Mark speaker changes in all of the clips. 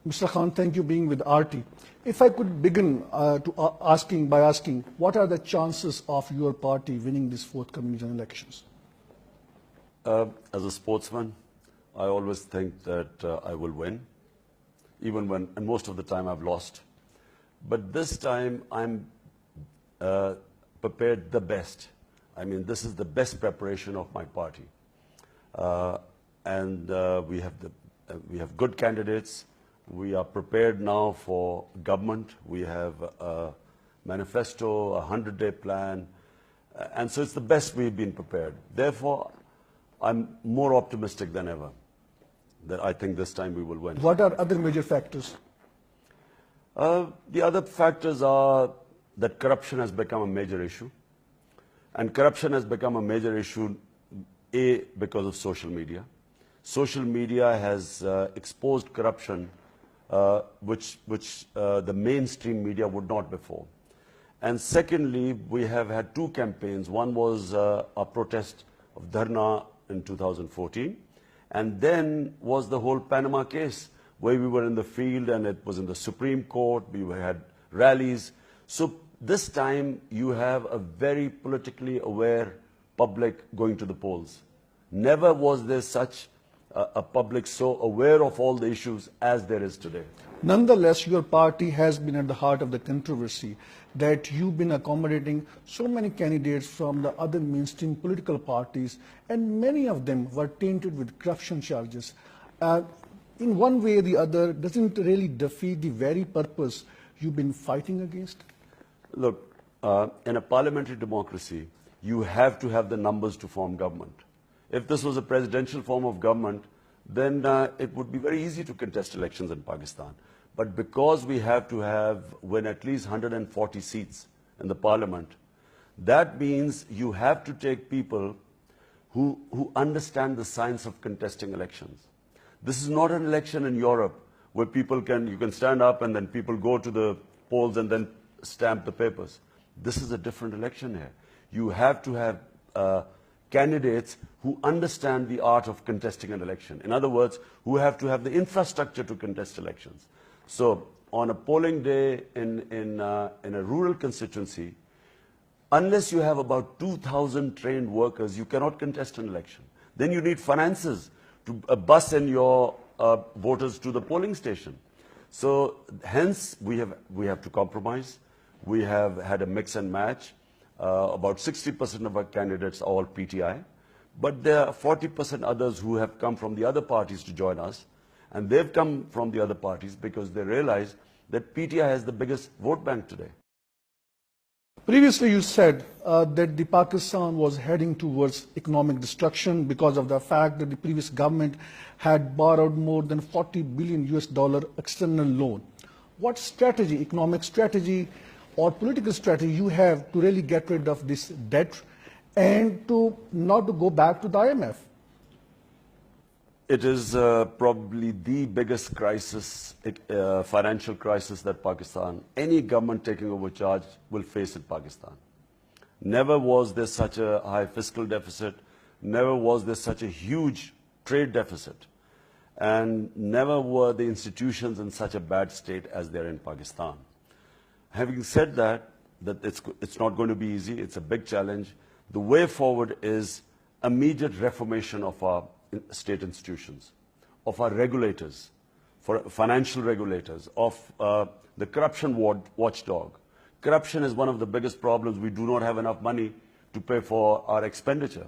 Speaker 1: Mr. Khan, thank you for being with RT. If I could begin by asking, what are the chances of your party winning these forthcoming general elections?
Speaker 2: As a sportsman, I always think that I will win, even when, and most of the time I've lost. But this time I'm prepared the best. I mean, this is the best preparation of my party. We have good candidates. We are prepared now for government. We have a manifesto, a 100-day plan. And so it's the best we've been prepared. Therefore, I'm more optimistic than ever that I think this time we will win.
Speaker 1: What are other major factors?
Speaker 2: The other factors are that corruption has become a major issue. And corruption has become a major issue, because of social media. Social media has exposed corruption, which the mainstream media would not before. And secondly, we have had two campaigns. One was a protest of Dharna in 2014, and then was the whole Panama case, where we were in the field and it was in the Supreme Court, we had rallies. So this time you have a very politically aware public going to the polls. Never was there such a public so aware of all the issues as there is today.
Speaker 1: Nonetheless, your party has been at the heart of the controversy that you've been accommodating so many candidates from the other mainstream political parties, and many of them were tainted with corruption charges. In one way or the other, doesn't it really defeat the very purpose you've been fighting against?
Speaker 2: Look, in a parliamentary democracy, you have to have the numbers to form government. If this was a presidential form of government, then it would be very easy to contest elections in Pakistan. But because we have to win at least 140 seats in the parliament, that means you have to take people who understand the science of contesting elections. This is not an election in Europe where you can stand up and then people go to the polls and then stamp the papers. This is a different election here. You have to have candidates who understand the art of contesting an election. In other words, who have to have the infrastructure to contest elections. So on a polling day in a rural constituency, unless you have about 2,000 trained workers, you cannot contest an election. Then you need finances to bus in your voters to the polling station. So hence we have to compromise. We have had a mix and match. About 60% of our candidates are all PTI. But there are 40% others who have come from the other parties to join us. And they've come from the other parties because they realize that PTI has the biggest vote bank today.
Speaker 1: Previously, you said that the Pakistan was heading towards economic destruction because of the fact that the previous government had borrowed more than $40 billion external loan. What strategy, economic strategy or political strategy you have to really get rid of this debt and to not to go back to the IMF?
Speaker 2: It is probably the biggest crisis, financial crisis that Pakistan, any government taking over charge, will face in Pakistan. Never was there such a high fiscal deficit, never was there such a huge trade deficit, and never were the institutions in such a bad state as they're in Pakistan. Having said that it's not going to be easy, it's a big challenge. The way forward is immediate reformation of our state institutions, of our regulators, for financial regulators, of the corruption watchdog. Corruption is one of the biggest problems. We do not have enough money to pay for our expenditure.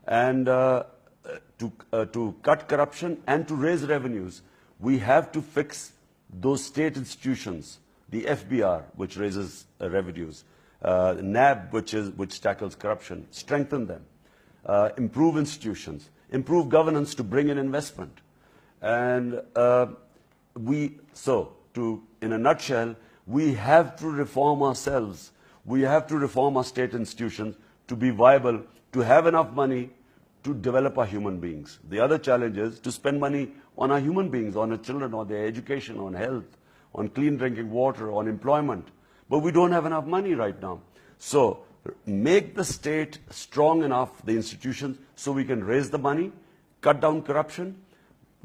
Speaker 2: And to cut corruption and to raise revenues, we have to fix those state institutions, the FBR, which raises revenues, NAB, which tackles corruption, strengthen them, improve institutions, improve governance to bring in investment. And in a nutshell, we have to reform ourselves. We have to reform our state institutions to be viable, to have enough money to develop our human beings. The other challenge is to spend money on our human beings, on our children, on their education, on health, on clean drinking water, on employment. But we don't have enough money right now. So make the state strong enough, the institutions, so we can raise the money, cut down corruption,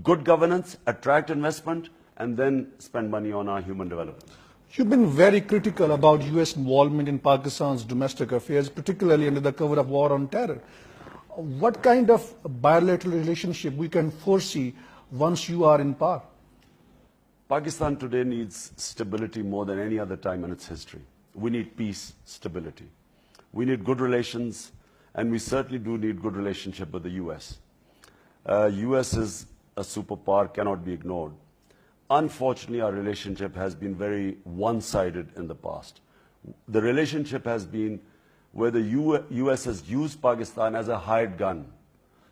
Speaker 2: good governance, attract investment, and then spend money on our human development.
Speaker 1: You've been very critical about U.S. involvement in Pakistan's domestic affairs, particularly under the cover of war on terror. What kind of bilateral relationship we can foresee once you are in power?
Speaker 2: Pakistan today needs stability more than any other time in its history. We need peace, stability. We need good relations, and we certainly do need good relationship with the U.S. U.S. is a superpower, cannot be ignored. Unfortunately, our relationship has been very one-sided in the past. The relationship has been where the U.S. has used Pakistan as a hired gun.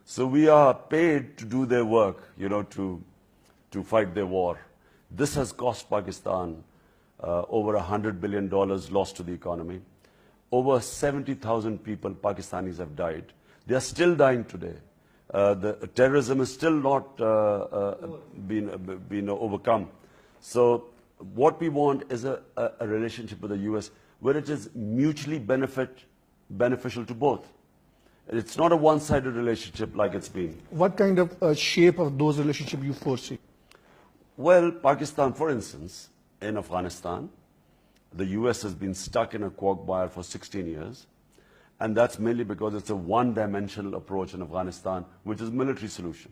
Speaker 2: So we are paid to do their work, to fight their war. This has cost Pakistan over $100 billion lost to the economy. Over 70,000 people, Pakistanis, have died. They are still dying today. The terrorism is still not been overcome. So what we want is a relationship with the U.S. where it is mutually beneficial to both. It's not a one-sided relationship like it's been.
Speaker 1: What kind of shape of those relationships you foresee?
Speaker 2: Well, Pakistan, for instance, in Afghanistan, the U.S. has been stuck in a quagmire for 16 years. And that's mainly because it's a one-dimensional approach in Afghanistan, which is military solution.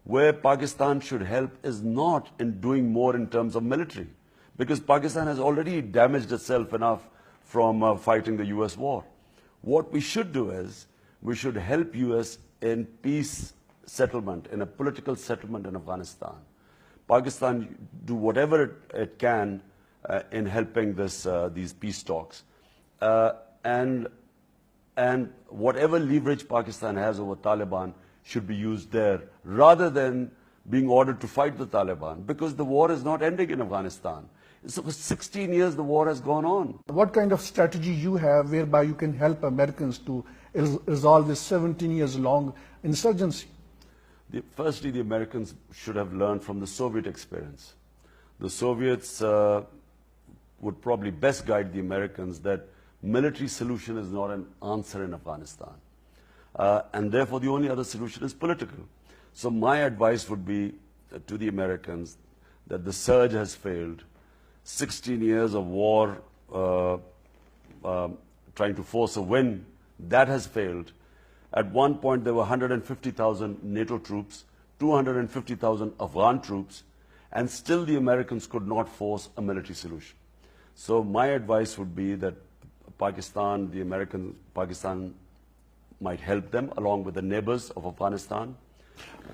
Speaker 2: Where Pakistan should help is not in doing more in terms of military, because Pakistan has already damaged itself enough from fighting the U.S. war. What we should do is, we should help U.S. in peace settlement, in a political settlement in Afghanistan. Pakistan do whatever it can in helping these peace talks. And whatever leverage Pakistan has over Taliban should be used there, rather than being ordered to fight the Taliban, because the war is not ending in Afghanistan. So for 16 years, the war has gone on.
Speaker 1: What kind of strategy you have whereby you can help Americans to resolve this 17 years long insurgency?
Speaker 2: Firstly, the Americans should have learned from the Soviet experience. The Soviets would probably best guide the Americans that military solution is not an answer in Afghanistan. And therefore, the only other solution is political. So my advice would be to the Americans that the surge has failed. 16 years of war trying to force a win, that has failed. At one point, there were 150,000 NATO troops, 250,000 Afghan troops, and still the Americans could not force a military solution. So my advice would be that Pakistan might help them along with the neighbors of Afghanistan.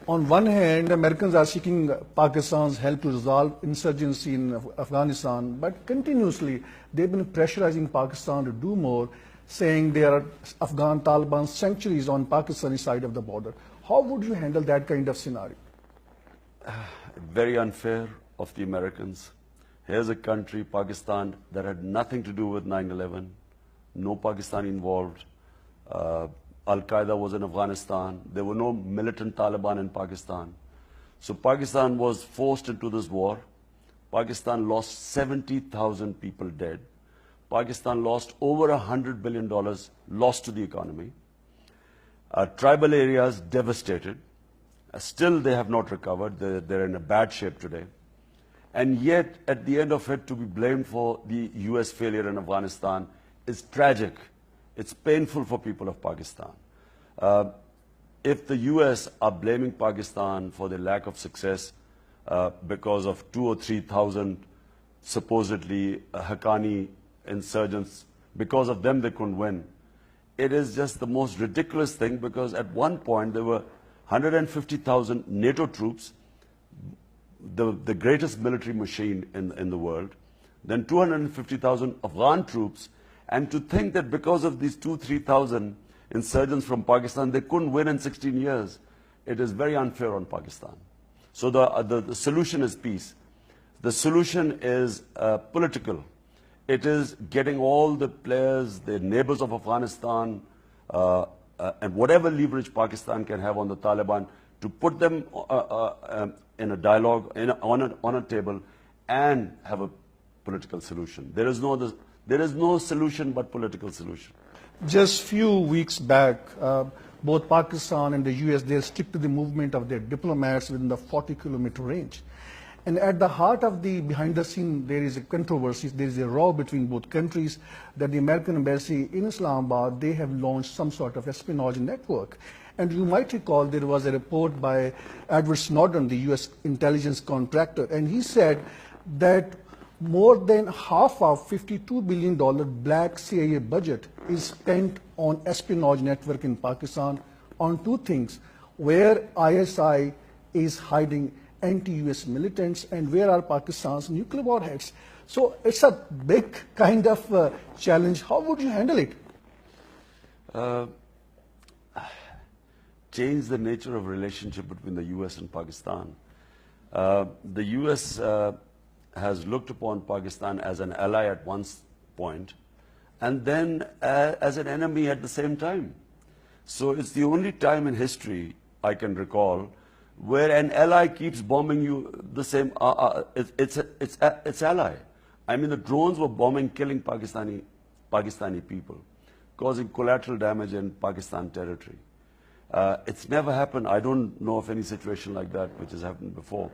Speaker 1: On one hand, Americans are seeking Pakistan's help to resolve insurgency in Afghanistan, but continuously they've been pressurizing Pakistan to do more, saying there are Afghan Taliban sanctuaries on Pakistani side of the border. How would you handle that kind of scenario?
Speaker 2: Very unfair of the Americans. Here's a country, Pakistan, that had nothing to do with 9/11, no Pakistani involved. Al-Qaeda was in Afghanistan. There were no militant Taliban in Pakistan. So Pakistan was forced into this war. Pakistan lost 70,000 people dead. Pakistan lost over $100 billion lost to the economy. Tribal areas devastated. Still, they have not recovered. They're in a bad shape today. And yet, at the end of it, to be blamed for the U.S. failure in Afghanistan is tragic. It's painful for people of Pakistan. If the U.S. are blaming Pakistan for the lack of success because of 2,000 or 3,000 supposedly Haqqani insurgents, because of them they couldn't win, it is just the most ridiculous thing, because at one point there were 150,000 NATO troops, the greatest military machine in the world, then 250,000 Afghan troops, and to think that because of these 2,000-3,000 insurgents from Pakistan, they couldn't win in 16 years, it is very unfair on Pakistan. So the solution is peace. The solution is political. It is getting all the players, the neighbors of Afghanistan, and whatever leverage Pakistan can have on the Taliban, to put them in a dialogue, on a table, and have a political solution. There is no solution but political solution.
Speaker 1: Just few weeks back, both Pakistan and the US, they stick to the movement of their diplomats within the 40-kilometer range. And at the heart of the behind the scene, there is a controversy, there is a row between both countries that the American embassy in Islamabad, they have launched some sort of espionage network. And you might recall there was a report by Edward Snowden, the US intelligence contractor, and he said that more than half of $52 billion black CIA budget is spent on espionage network in Pakistan on two things: where ISI is hiding anti-US militants and where are Pakistan's nuclear warheads. So it's a big kind of challenge. How would you handle it?
Speaker 2: Change the nature of relationship between the US and Pakistan. The US has looked upon Pakistan as an ally at one point and then as an enemy at the same time. So it's the only time in history I can recall where an ally keeps bombing you the same, it's ally. I mean, the drones were bombing, killing Pakistani people, causing collateral damage in Pakistan territory. It's never happened. I don't know of any situation like that which has happened before.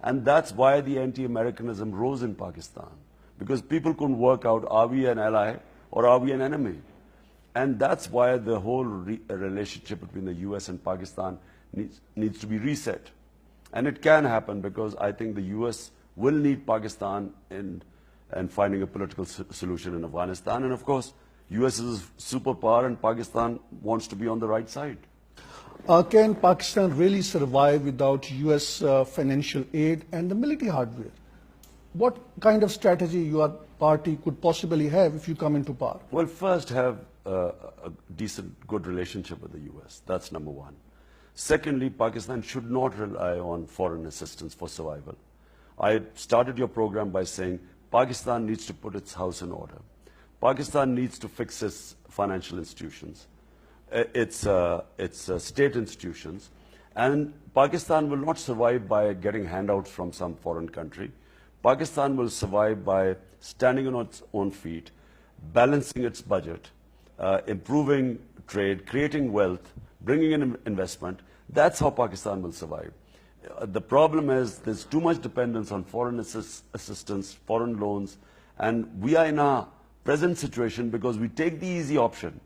Speaker 2: And that's why the anti-Americanism rose in Pakistan, because people couldn't work out, are we an ally or are we an enemy? And that's why the whole relationship between the US and Pakistan needs to be reset. And it can happen because I think the US will need Pakistan in finding a political solution in Afghanistan. And of course, US is a superpower and Pakistan wants to be on the right side.
Speaker 1: Can Pakistan really survive without US financial aid and the military hardware? What kind of strategy your party could possibly have if you come into power?
Speaker 2: Well, first have a decent, good relationship with the US. That's number one. Secondly, Pakistan should not rely on foreign assistance for survival. I started your program by saying Pakistan needs to put its house in order. Pakistan needs to fix its financial institutions, its state institutions, and Pakistan will not survive by getting handouts from some foreign country. Pakistan will survive by standing on its own feet, balancing its budget, improving trade, creating wealth, bringing in investment. That's how Pakistan will survive. The problem is there's too much dependence on foreign assistance, foreign loans, and we are in a present situation because we take the easy option.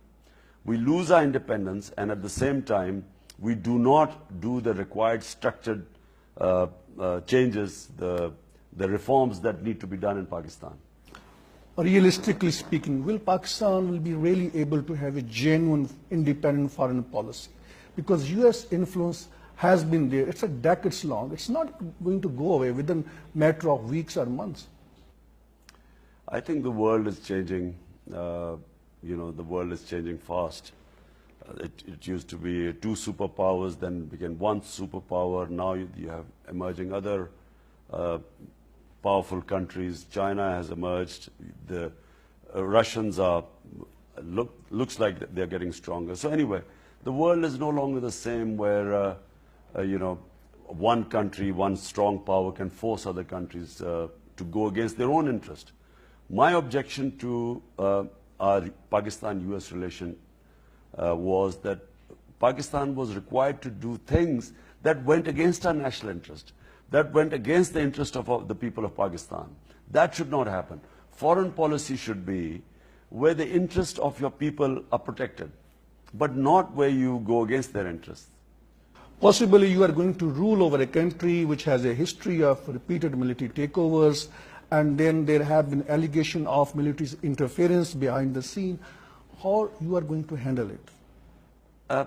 Speaker 2: We lose our independence, and at the same time, we do not do the required structured changes, the reforms that need to be done in Pakistan.
Speaker 1: Realistically speaking, will Pakistan be really able to have a genuine independent foreign policy? Because US influence has been there. It's a decades long. It's not going to go away within a matter of weeks or months.
Speaker 2: I think the world is changing. The world is changing fast. It used to be two superpowers, then became one superpower. Now you have emerging other powerful countries. China has emerged. The Russians looks like they're getting stronger. So anyway, the world is no longer the same where one country, one strong power can force other countries to go against their own interest. My objection to our Pakistan-US relation was that Pakistan was required to do things that went against our national interest, that went against the interest of the people of Pakistan. That should not happen. Foreign policy should be where the interests of your people are protected, but not where you go against their interests.
Speaker 1: Possibly you are going to rule over a country which has a history of repeated military takeovers, and then there have been allegations of military interference behind the scene. How you are going to handle it?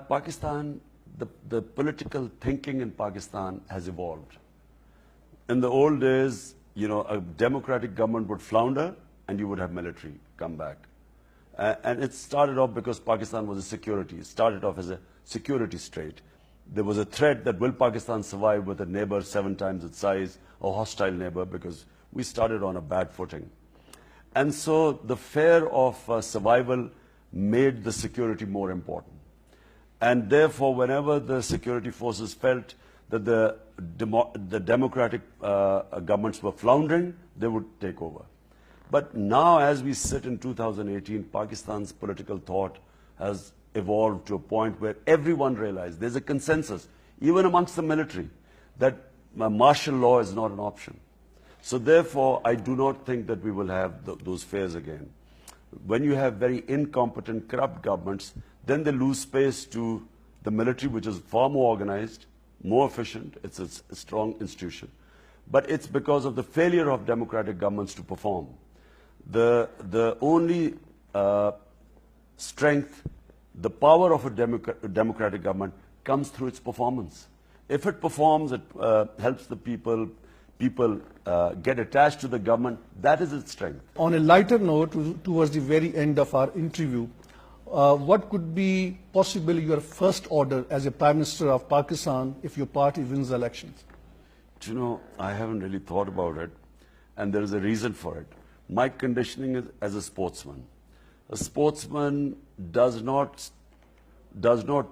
Speaker 2: Pakistan, the political thinking in Pakistan has evolved. In the old days, a democratic government would flounder and you would have military come back. And it started off because Pakistan was a security. It started off as a security state. There was a threat that will Pakistan survive with a neighbor 7 times its size, a hostile neighbor, because we started on a bad footing. And so the fear of survival made the security more important. And therefore, whenever the security forces felt that the democratic governments were floundering, they would take over. But now, as we sit in 2018, Pakistan's political thought has evolved to a point where everyone realized there's a consensus, even amongst the military, that martial law is not an option. So therefore, I do not think that we will have those fears again. When you have very incompetent, corrupt governments, then they lose space to the military, which is far more organized, more efficient. It's a strong institution. But it's because of the failure of democratic governments to perform. The only strength, the power of a democratic government comes through its performance. If it performs, it helps the people get attached to the government. That is its strength.
Speaker 1: On a lighter note, towards the very end of our interview, what could be possibly your first order as a Prime Minister of Pakistan if your party wins the elections?
Speaker 2: You know, I haven't really thought about it, and there is a reason for it. My conditioning is as a sportsman. A sportsman does not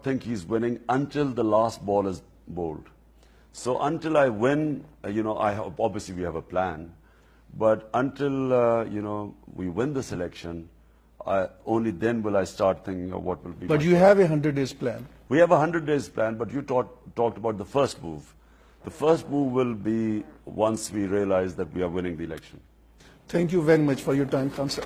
Speaker 2: think he's winning until the last ball is bowled. So until I win, obviously we have a plan, but until, we win this election, only then will I start thinking of what will be.
Speaker 1: But you have a 100 days plan.
Speaker 2: We have a 100 days plan, but you talked about the first move. The first move will be once we realize that we are winning the election.
Speaker 1: Thank you very much for your time, Khan sir.